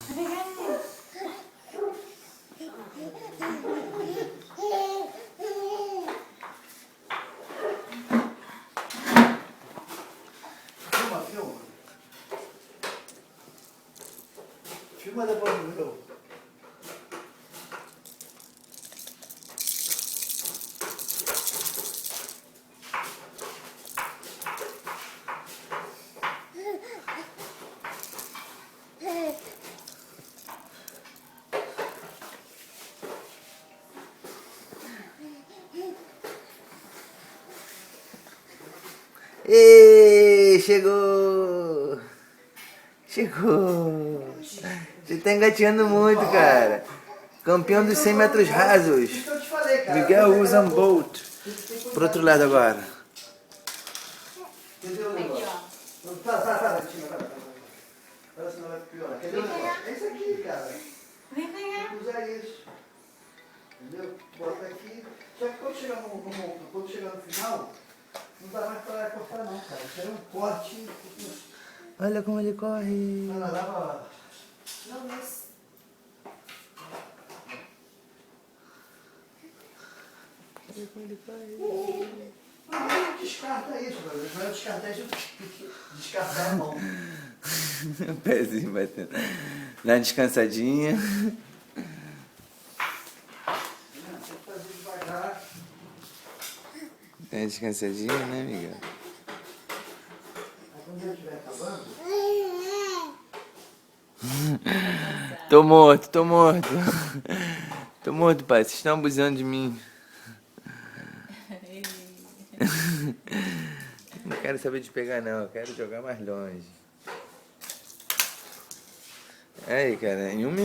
Filma. Filma depois do meu. Ê, chegou! Chegou! Você tá engatinhando muito, cara. Campeão dos 100 metros rasos. Miguel Usain Bolt. Pro outro lado agora. Aqui, ó. Tá, tira. Olha senão vai piorar. Quer ver? É isso aqui, cara. Vem pegar. Tem que usar isso. Entendeu? Bota aqui. Só que quando chegar no final, não dá mais pra cortar não, cara. Isso aí é um corte. Olha como ele corre. Não, dá pra... Não, mas... Olha como ele corre. Não, descarta isso, velho. Não é descartar isso, descartar a mão. O pezinho batendo. Dá uma descansadinha. Tem que fazer devagar. Dá uma descansadinha, né, Miguel? Aí quando ele estiver acabando... Tô morto. Tô morto, pai. Vocês estão abusando de mim. Não quero saber de pegar, não. Eu quero jogar mais longe. Aí, cara, em 1 minuto.